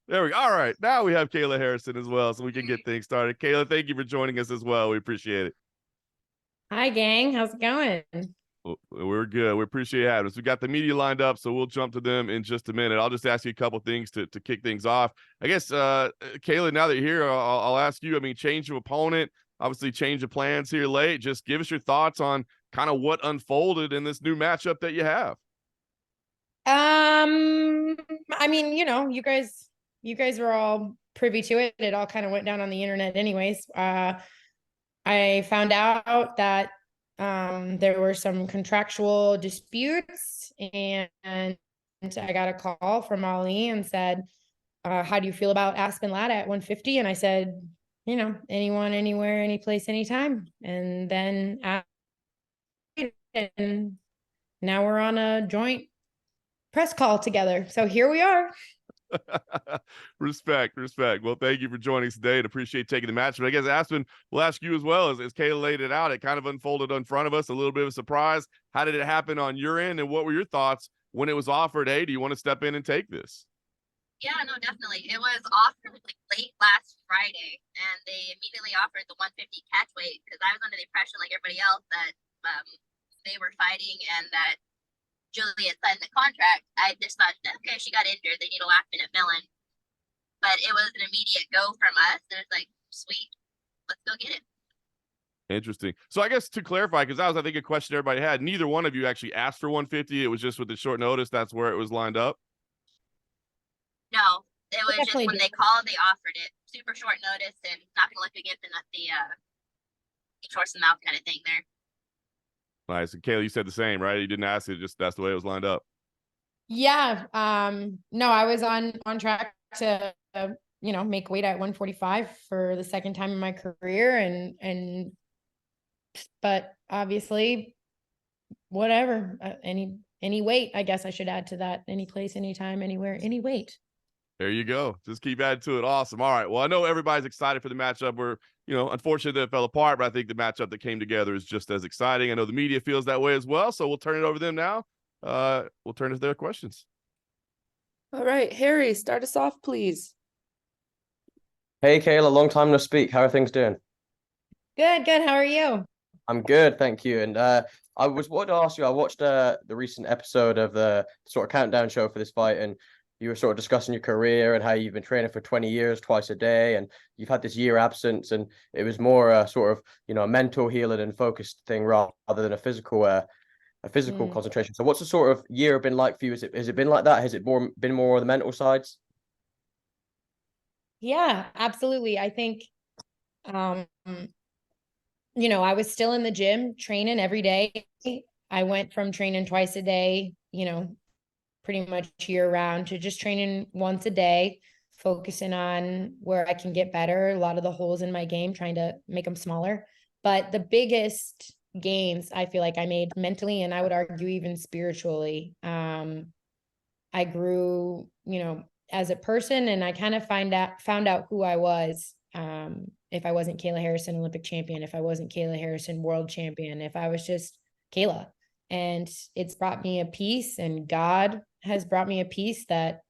There we go. All right. Now we have Kayla Harrison as well, so we can get things started. Kayla, thank you for joining us as well. We appreciate it. Hi, gang. How's it going? Well, we're good. We appreciate having us. We got the media lined up, so we'll jump to them in just a minute. I'll just ask you a couple things to kick things off. I guess, Kayla, now that you're here, I'll ask you. I mean, change of opponent, obviously change of plans here late. Just give us your thoughts on kind of what unfolded in this new matchup that you have. I mean, you guys were all privy to it. It all kind of went down on the internet anyways. I found out that there were some contractual disputes, and I got a call from Ali and said, how do you feel about Aspen Ladd at 150? And I said, anyone, anywhere, any place, anytime. And then and now we're on a joint press call together. So here we are. Respect. Well, thank you for joining us today and appreciate taking the match. But I guess Aspen, we'll ask you as well. As Kayla laid it out, it kind of unfolded in front of us, a little bit of a surprise. How did it happen on your end, and what were your thoughts when it was offered? Hey, do you want to step in and take this? Yeah, no, definitely. It was offered like late last Friday, and they immediately offered the 150 catch weight because I was under the impression, like everybody else, that they were fighting and that Juliet signed the contract. I just thought, okay, she got injured. They need a last-minute fill-in. But it was an immediate go from us, and it's like, sweet, let's go get it. Interesting. So I guess to clarify, because that was, I think, a question everybody had, neither one of you actually asked for 150. It was just with the short notice. That's where it was lined up. No, it was just when Definitely they called, they offered it. Super short notice and not going to look a gift in the horse and mouth kind of thing there. Nice. And Kayla, you said the same, right? You didn't ask it, just that's the way it was lined up. Yeah. No, I was on track to make weight at 145 for the second time in my career, and but obviously whatever, any weight, I guess I should add to that. Any place, anytime, anywhere, any weight. There you go. Just keep adding to it. Awesome. All right. Well, I know everybody's excited for the matchup. We're, unfortunately that it fell apart, but I think the matchup that came together is just as exciting. I know the media feels that way as well. So we'll turn it over to them now. We'll turn to their questions. All right, Harry, start us off, please. Hey, Kayla, long time no speak. How are things doing? Good. How are you? I'm good, thank you. And I was wanted to ask you, I watched the recent episode of the sort of countdown show for this fight, and you were sort of discussing your career and how you've been training for 20 years, twice a day, and you've had this year absence, and it was more a sort of, a mental healing and focused thing rather than a physical concentration. So what's the sort of year been like for you? Has it been like that? Has it been more on the mental sides? Yeah, absolutely. I think I was still in the gym training every day. I went from training twice a day, pretty much year round, to just training once a day, focusing on where I can get better, a lot of the holes in my game, trying to make them smaller. But the biggest gains I feel like I made mentally, and I would argue even spiritually. I grew, as a person, and I kind of found out who I was. If I wasn't Kayla Harrison Olympic champion, if I wasn't Kayla Harrison world champion, if I was just Kayla. And it's brought me a peace, and God has brought me a peace that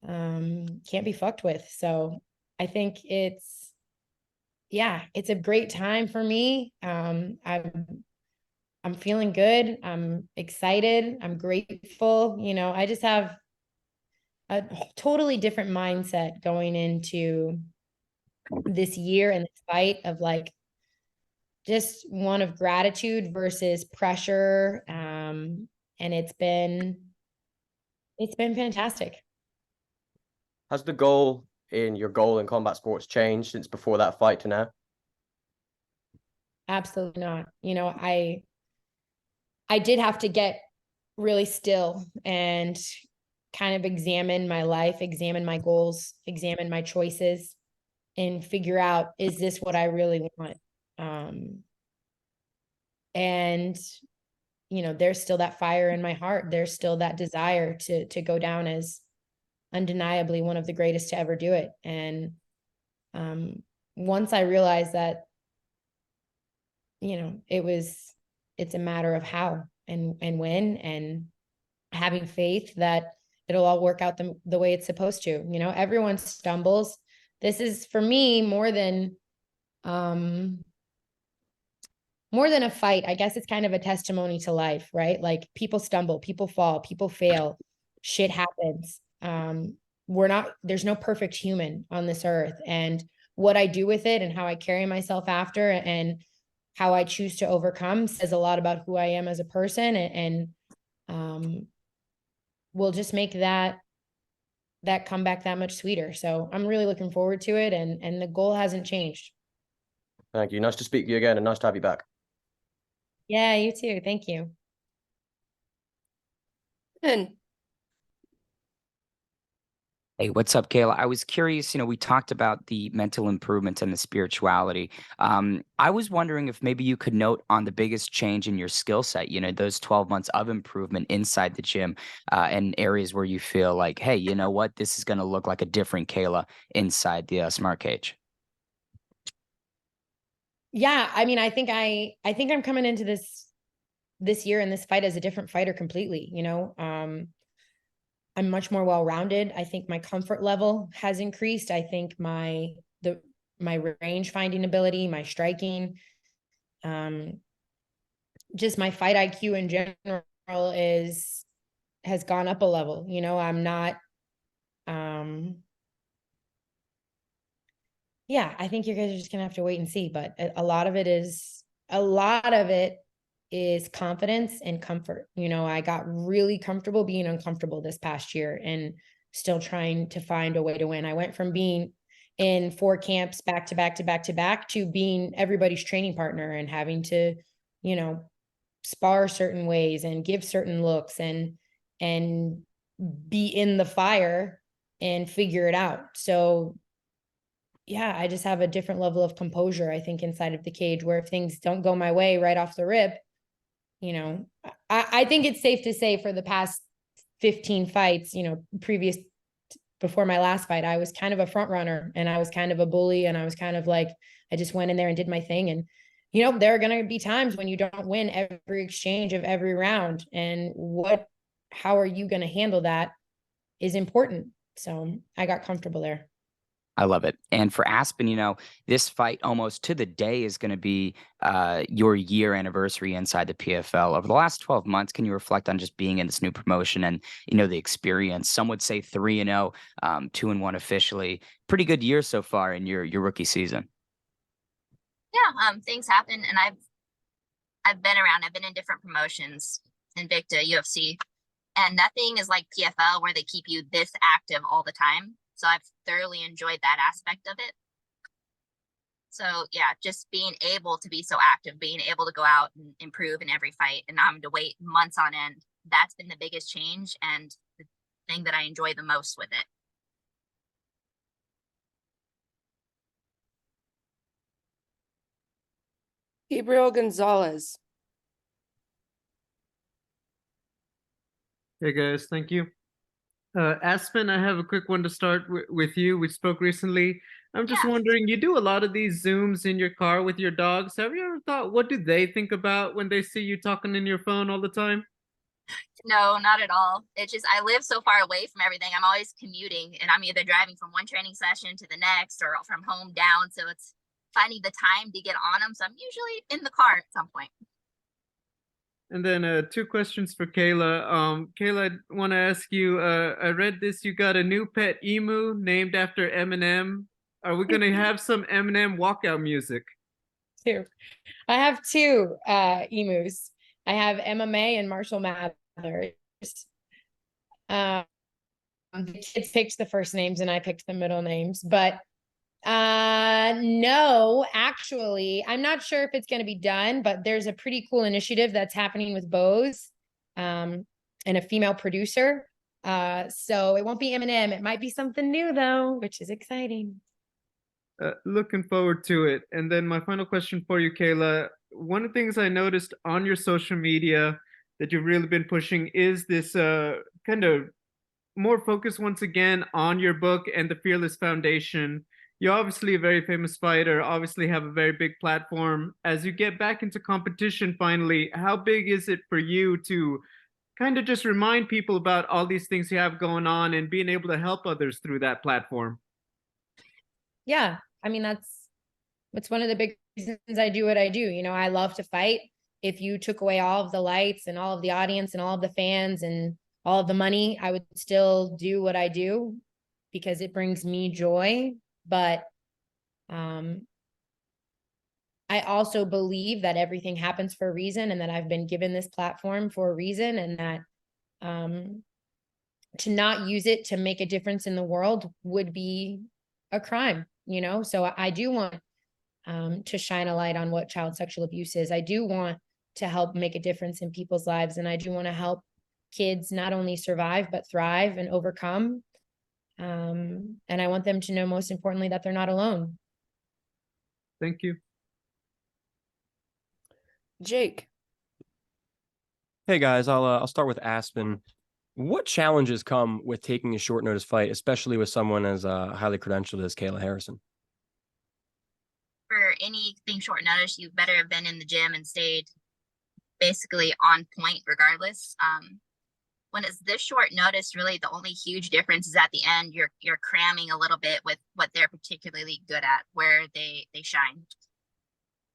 can't be fucked with. So I think it's a great time for me. I'm feeling good. I'm excited. I'm grateful. I just have a totally different mindset going into this year and this fight, of like just one of gratitude versus pressure. And it's been fantastic. Has your goal in combat sports changed since before that fight to now? Absolutely not. I did have to get really still and kind of examine my life, examine my goals, examine my choices, and figure out, is this what I really want? And there's still that fire in my heart. There's still that desire to go down as undeniably one of the greatest to ever do it. And once I realized that, it's a matter of how and when, and having faith that it'll all work out the way it's supposed to. You know, everyone stumbles. This is for me more than a fight. I guess it's kind of a testimony to life, right? Like people stumble, people fall, people fail, shit happens. There's no perfect human on this earth. And what I do with it and how I carry myself after and how I choose to overcome says a lot about who I am as a person, and will just make that comeback that much sweeter. So I'm really looking forward to it, and the goal hasn't changed. Thank you. Nice to speak to you again and nice to have you back. Yeah, you too. Thank you. And Hey, what's up, Kayla? I was curious, we talked about the mental improvements and the spirituality. I was wondering if maybe you could note on the biggest change in your skill set, those 12 months of improvement inside the gym, and areas where you feel like, hey, you know what, this is going to look like a different Kayla inside the smart cage. Yeah, I mean, I think I'm coming into this year and this fight as a different fighter completely, I'm much more well-rounded. I think my comfort level has increased. I think my range finding ability, my striking, just my fight IQ in general has gone up a level. I'm not, yeah, I think you guys are just gonna have to wait and see, but a lot of it is confidence and comfort. I got really comfortable being uncomfortable this past year and still trying to find a way to win. I went from being in 4 camps back to back to back to back to being everybody's training partner and having to, spar certain ways and give certain looks and be in the fire and figure it out. So yeah, I just have a different level of composure, I think, inside of the cage, where if things don't go my way right off the rip, I think it's safe to say for the past 15 fights, before my last fight, I was kind of a front runner and I was kind of a bully, and I was kind of like, I just went in there and did my thing. And, there are going to be times when you don't win every exchange of every round, and how are you going to handle that is important. So I got comfortable there. I love it. And for Aspen, this fight almost to the day is going to be your year anniversary inside the PFL. Over the last 12 months, can you reflect on just being in this new promotion and, the experience? Some would say 3-0, 2-1 officially. Pretty good year so far in your rookie season. Yeah, things happen, and I've been around. I've been in different promotions, Invicta, UFC, and nothing is like PFL where they keep you this active all the time. So I've thoroughly enjoyed that aspect of it. So yeah, just being able to be so active, being able to go out and improve in every fight, and not having to wait months on end, that's been the biggest change and the thing that I enjoy the most with it. Gabriel Gonzalez. Hey guys, thank you. Aspen, I have a quick one to start with you. We spoke recently. I'm just wondering, you do a lot of these Zooms in your car with your dogs. Have you ever thought, what do they think about when they see you talking in your phone all the time? No, not at all. It's just I live so far away from everything. I'm always commuting, and I'm either driving from one training session to the next or from home down. So it's finding the time to get on them. So I'm usually in the car at some point. And then 2 questions for Kayla. Kayla, I want to ask you, I read this, you got a new pet emu named after Eminem. Are we going to have some Eminem walkout music? Two. I have 2 emus. I have MMA and Marshall Mathers. The kids picked the first names and I picked the middle names, but no, actually, I'm not sure if it's going to be done, but there's a pretty cool initiative that's happening with Bose, and a female producer. So it won't be Eminem. It might be something new though, which is exciting. Looking forward to it. And then my final question for you, Kayla. One of the things I noticed on your social media that you've really been pushing is this kind of more focus once again on your book and the Fearless Foundation. You're obviously a very famous fighter, obviously have a very big platform. As you get back into competition finally, how big is it for you to kind of just remind people about all these things you have going on and being able to help others through that platform. Yeah, I mean, that's one of the big reasons I do what I do. You know, I love to fight. If you took away all of the lights and all of the audience and all of the fans and all of the money, I would still do what I do because it brings me joy. But I also believe that everything happens for a reason, and that I've been given this platform for a reason, and that to not use it to make a difference in the world would be a crime, you know? So I do want to shine a light on what child sexual abuse is. I do want to help make a difference in people's lives, and I do want to help kids not only survive, but thrive and overcome. And I want them to know, most importantly, that they're not alone. Thank you. Jake. Hey guys, I'll start with Aspen. What challenges come with taking a short notice fight, especially with someone as highly credentialed as Kayla Harrison? For anything short notice, you better have been in the gym and stayed basically on point regardless. When it's this short notice, really the only huge difference is at the end, you're cramming a little bit with what they're particularly good at, where they shine.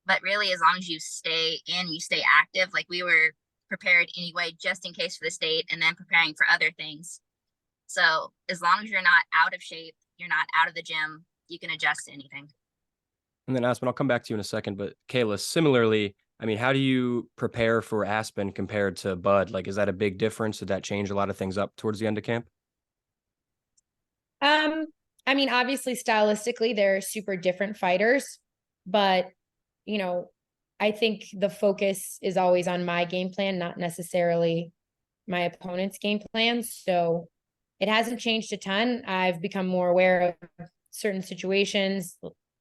But really, as long as you stay in, you stay active, like we were prepared anyway, just in case for the state, and then preparing for other things. So as long as you're not out of shape, you're not out of the gym, you can adjust to anything. And then Aspen, I'll come back to you in a second, but Kayla, similarly, I mean, how do you prepare for Aspen compared to Bud? Like, is that a big difference? Did that change a lot of things up towards the end of camp? I mean, obviously stylistically, they're super different fighters, but you know, I think the focus is always on my game plan, not necessarily my opponent's game plan. So it hasn't changed a ton. I've become more aware of certain situations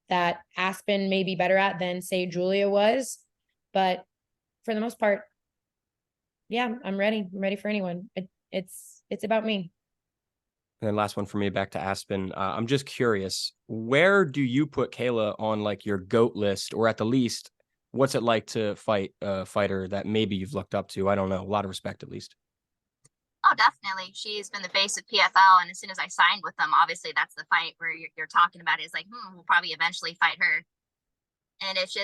that Aspen may be better at than, say, Julia was. But for the most part, yeah, I'm ready. I'm ready for anyone. It's about me. And then last one for me, back to Aspen. I'm just curious, where do you put Kayla on like your GOAT list, or at the least, what's it like to fight a fighter that maybe you've looked up to? I don't know, a lot of respect at least. Oh, definitely. She's been the face of PFL. And as soon as I signed with them, obviously that's the fight where you're talking about it. It's like, we'll probably eventually fight her. And it's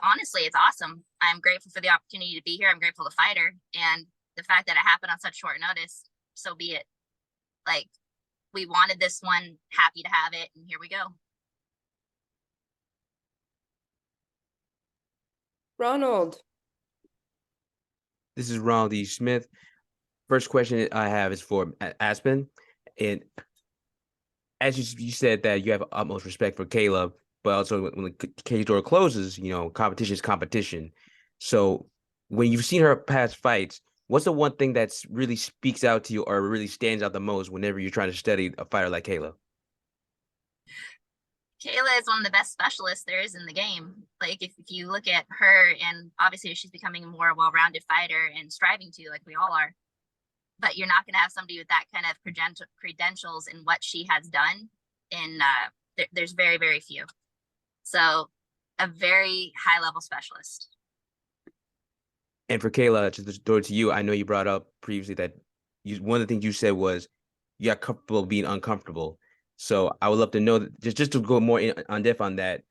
honestly, it's awesome. I'm grateful for the opportunity to be here. I'm grateful to fight her. And the fact that it happened on such short notice, so be it. Like, we wanted this one, happy to have it, and here we go. Ronald. This is Ronald E. Smith. First question I have is for Aspen. And as you said that you have utmost respect for Kayla, but also when the cage door closes, competition is competition. So when you've seen her past fights, what's the one thing that's really speaks out to you or really stands out the most whenever you're trying to study a fighter like Kayla? Kayla is one of the best specialists there is in the game. Like, if you look at her, and obviously she's becoming a more well-rounded fighter and striving to, like we all are, but you're not going to have somebody with that kind of credentials in what she has done. And there's very, very few. So a very high-level specialist. And for Kayla, just to throw it to you, I know you brought up previously that one of the things you said was you got comfortable being uncomfortable. So I would love to know that, just to go more on depth on that.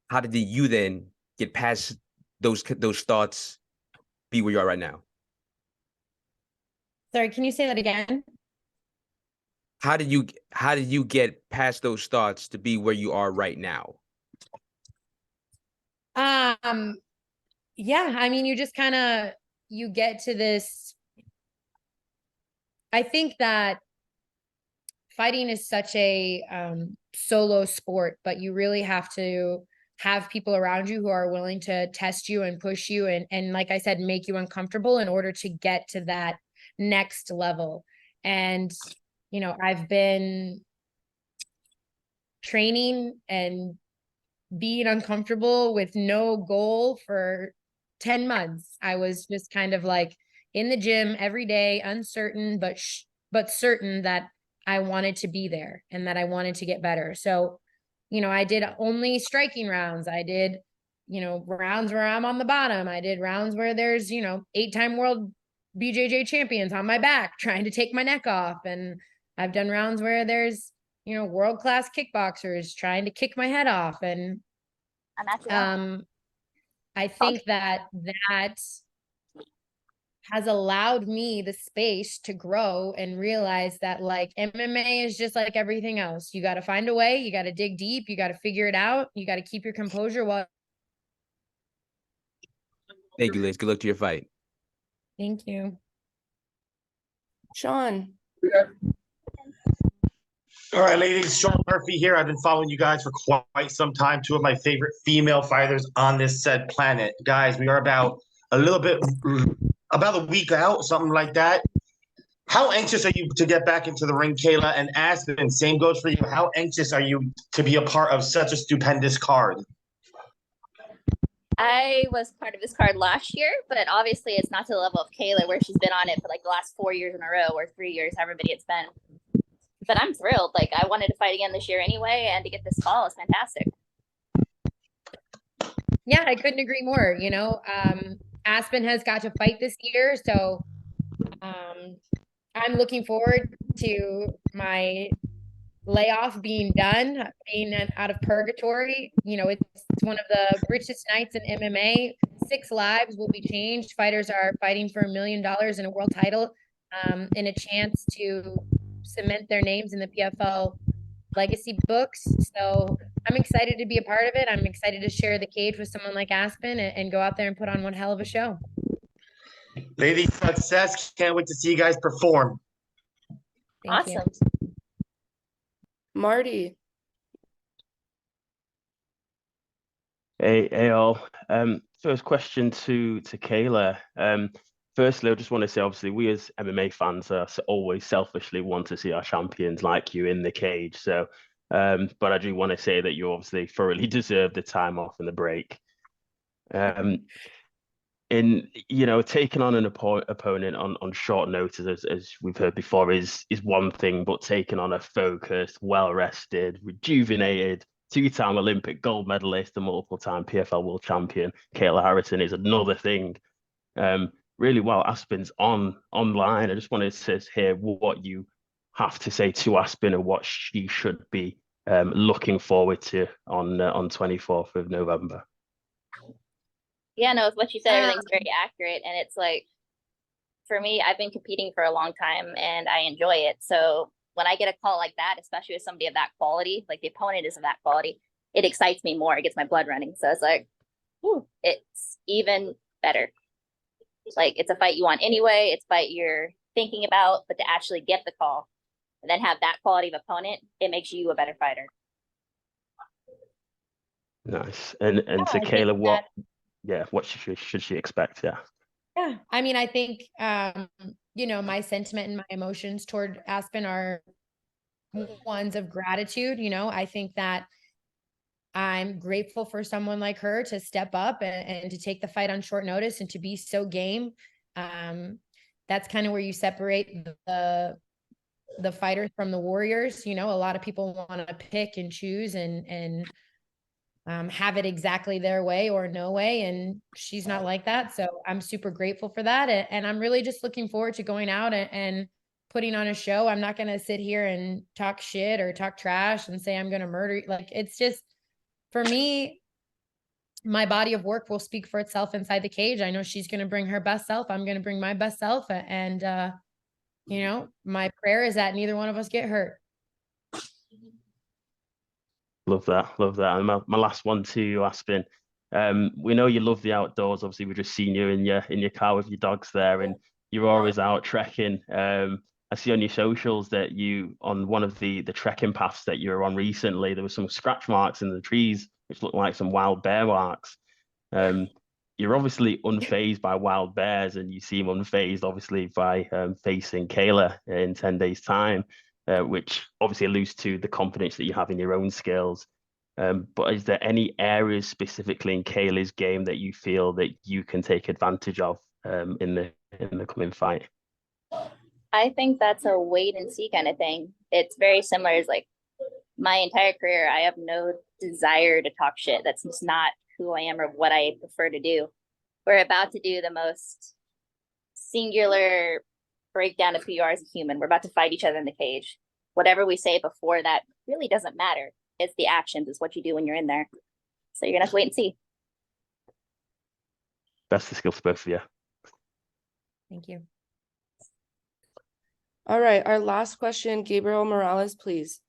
How did you then get past those thoughts, be where you are right now? Sorry, can you say that again? How did you get past those thoughts to be where you are right now? Yeah, I mean, you just you get to this. I think that fighting is such a solo sport, but you really have to have people around you who are willing to test you and push you and like I said, make you uncomfortable in order to get to that next level. And I've been training and being uncomfortable with no goal for 10 months. I was just kind of like in the gym every day, uncertain, but certain that I wanted to be there and that I wanted to get better. So, I did only striking rounds. I did, rounds where I'm on the bottom. I did rounds where there's, 8-time world BJJ champions on my back trying to take my neck off. And I've done rounds where there's, you know, world-class kickboxers trying to kick my head off. And I think that has allowed me the space to grow and realize that like MMA is just like everything else. You got to find a way, you got to dig deep, you got to figure it out, you got to keep your composure while. Thank you, Liz. Good luck to your fight. Thank you. Sean. All right, ladies, Sean Murphy here. I've been following you guys for quite some time. Two of my favorite female fighters on this said planet. Guys, we are about a week out, something like that. How anxious are you to get back into the ring, Kayla? And Aspen, same goes for you. How anxious are you to be a part of such a stupendous card? I was part of this card last year, but obviously it's not to the level of Kayla where she's been on it for like the last 4 years in a row or 3 years, however many it's been. But I'm thrilled. Like I wanted to fight again this year anyway, and to get this call is fantastic. Yeah, I couldn't agree more. You know, Aspen has got to fight this year, so I'm looking forward to my layoff being done, being out of purgatory. You know, it's one of the richest nights in MMA. 6 lives will be changed. Fighters are fighting for $1 million in a world title, and a chance to cement their names in the PFL legacy books. So I'm excited to be a part of it. I'm excited to share the cage with someone like Aspen and go out there and put on one hell of a show. Ladies, success. Can't wait to see you guys perform. Thank you. Marty. Hey all. First question to Kayla. Firstly, I just want to say, obviously, we as MMA fans are always selfishly want to see our champions like you in the cage. So, but I do want to say that you obviously thoroughly deserve the time off and the break. In taking on an opponent on short notice, as we've heard before, is one thing, but taking on a focused, well-rested, rejuvenated, 2-time Olympic gold medalist and multiple-time PFL world champion Kayla Harrison is another thing. Really, while Aspen's online, I just wanted to hear what you have to say to Aspen and what she should be looking forward to on 24th of November. Yeah, no, with what you said, everything's very accurate. And it's like, for me, I've been competing for a long time and I enjoy it. So when I get a call like that, especially with somebody of that quality, like the opponent is of that quality, it excites me more. It gets my blood running. So it's like, whew, it's even better. Like it's a fight you want anyway. It's a fight you're thinking about, but to actually get the call and then have that quality of opponent, it makes you a better fighter. Nice. And to Kayla, what should she expect? Yeah. I mean, I think, my sentiment and my emotions toward Aspen are ones of gratitude. I think that I'm grateful for someone like her to step up and to take the fight on short notice and to be so game. That's kind of where you separate the fighters from the warriors. A lot of people want to pick and choose and have it exactly their way or no way. And she's not like that. So I'm super grateful for that. And I'm really just looking forward to going out and putting on a show. I'm not going to sit here and talk shit or talk trash and say I'm going to murder. Like, it's just, for me, my body of work will speak for itself inside the cage. I know she's going to bring her best self. I'm going to bring my best self. And, my prayer is that neither one of us get hurt. Love that. And my last one to you, Aspen. We know you love the outdoors. Obviously, we've just seen you in your car with your dogs there, and you're always out trekking. I see on your socials that you, on one of the trekking paths that you were on recently, there were some scratch marks in the trees, which looked like some wild bear marks. You're obviously unfazed by wild bears, and you seem unfazed, obviously, by facing Kayla in 10 days' time, which obviously alludes to the confidence that you have in your own skills. But is there any areas specifically in Kayla's game that you feel that you can take advantage of in the coming fight? I think that's a wait and see kind of thing. It's very similar as like my entire career. I have no desire to talk shit. That's just not who I am or what I prefer to do. We're about to do the most singular breakdown of who you are as a human. We're about to fight each other in the cage. Whatever we say before that really doesn't matter. It's the actions, it's what you do when you're in there. So you're gonna have to wait and see. Best of skills to both of you. Thank you. All right, our last question, Gabriel Morales, please.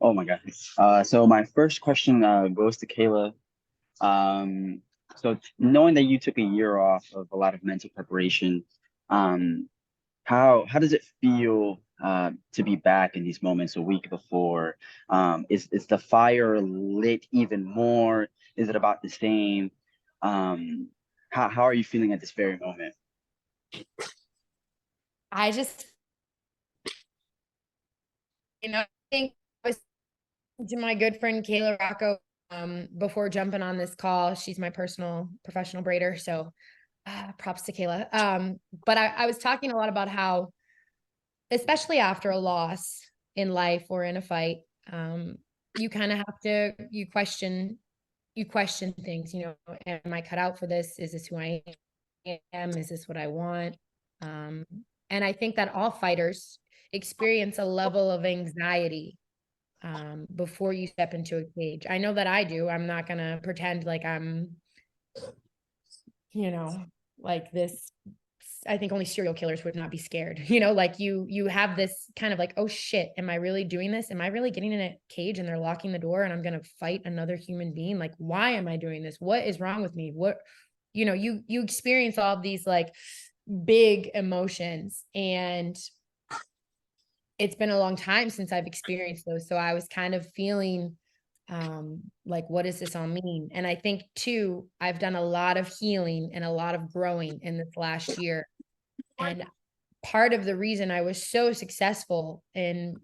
Oh my God. So my first question goes to Kayla. So knowing that you took a year off of a lot of mental preparation, how does it feel to be back in these moments a week before? Is the fire lit even more? Is it about the same? How are you feeling at this very moment? I just, I think I was to my good friend Kayla Rocco before jumping on this call. She's my personal professional braider, so props to Kayla. But I was talking a lot about how, especially after a loss in life or in a fight, you kind of have to, you question things, am I cut out for this? Is this who I am? Is this what I want? And I think that all fighters experience a level of anxiety before you step into a cage. I know that I do. I'm not going to pretend like I'm, like this. I think only serial killers would not be scared, like you have this kind of like, oh shit, am I really doing this? Am I really getting in a cage and they're locking the door and I'm going to fight another human being? Like, why am I doing this? What is wrong with me? What, you experience all of these like big emotions, and it's been a long time since I've experienced those. So I was kind of feeling like, what does this all mean? And I think too, I've done a lot of healing and a lot of growing in this last year. And part of the reason I was so successful in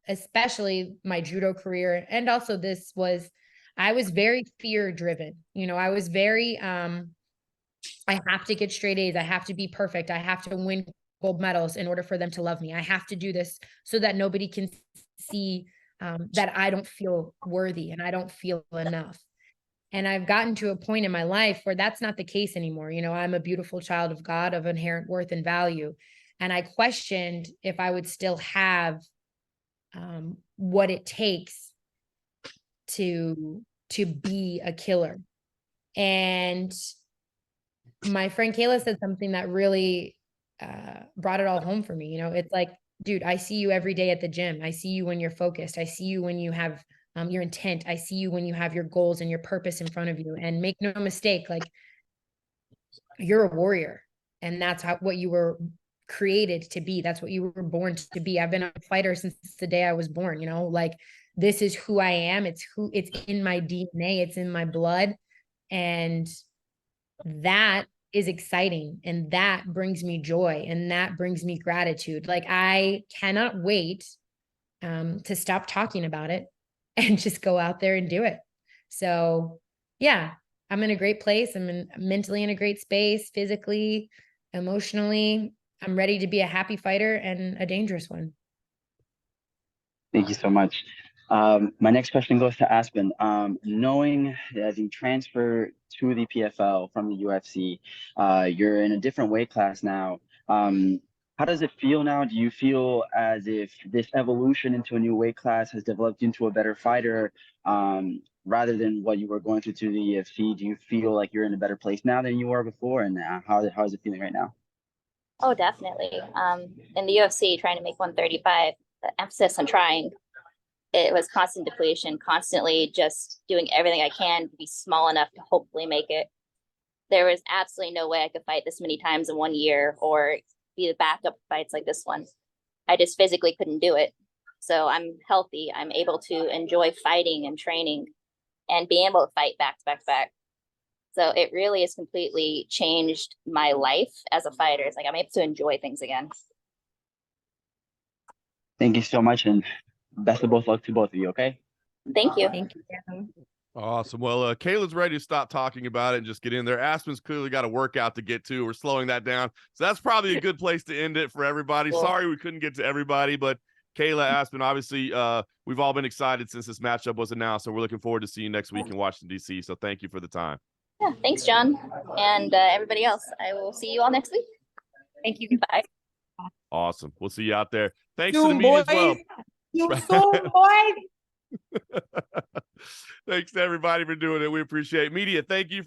especially my judo career, and also this was, I was very fear driven. I was very, I have to get straight A's. I have to be perfect. I have to win gold medals in order for them to love me. I have to do this so that nobody can see that I don't feel worthy and I don't feel enough. And I've gotten to a point in my life where that's not the case anymore. I'm a beautiful child of God of inherent worth and value. And I questioned if I would still have what it takes to be a killer. And my friend Kayla said something that really brought it all home for me. It's like, dude, I see you every day at the gym. I see you when you're focused. I see you when you have your intent. I see you when you have your goals and your purpose in front of you. And make no mistake, like, you're a warrior, and that's what you were created to be. That's what you were born to be. I've been a fighter since the day I was born. Like, this is who I am. It's in my DNA. It's in my blood, and that is exciting, and that brings me joy, and that brings me gratitude. Like, I cannot wait to stop talking about it and just go out there and do it. So yeah, I'm in a great place. I'm mentally in a great space, physically, emotionally. I'm ready to be a happy fighter and a dangerous one. Thank you so much. My next question goes to Aspen. Knowing that you transfer to the PFL from the UFC, you're in a different weight class now. How does it feel now? Do you feel as if this evolution into a new weight class has developed you into a better fighter, rather than what you were going through to the UFC? Do you feel like you're in a better place now than you were before? And how is it feeling right now? Oh, definitely. In the UFC, trying to make 135, the emphasis on trying, it was constant depletion, constantly just doing everything I can to be small enough to hopefully make it. There was absolutely no way I could fight this many times in 1 year or be the backup fights like this one. I just physically couldn't do it. So I'm healthy. I'm able to enjoy fighting and training and being able to fight back to back to back. So it really has completely changed my life as a fighter. It's like I'm able to enjoy things again. Thank you so much, and best of both luck to both of you, okay? Thank you. Thank you. Awesome. Well, Kayla's ready to stop talking about it and just get in there. Aspen's clearly got a workout to get to. We're slowing that down. So that's probably a good place to end it for everybody. Cool. Sorry we couldn't get to everybody, but Kayla, Aspen, obviously, we've all been excited since this matchup was announced, so we're looking forward to seeing you next week in Washington, D.C. So thank you for the time. Yeah, thanks, John, and everybody else. I will see you all next week. Thank you. Bye. Awesome. We'll see you out there. Thanks to the Zoom, media as boys. well. You Zoom, boys. Thanks to everybody for doing it. We appreciate it. Media, thank you.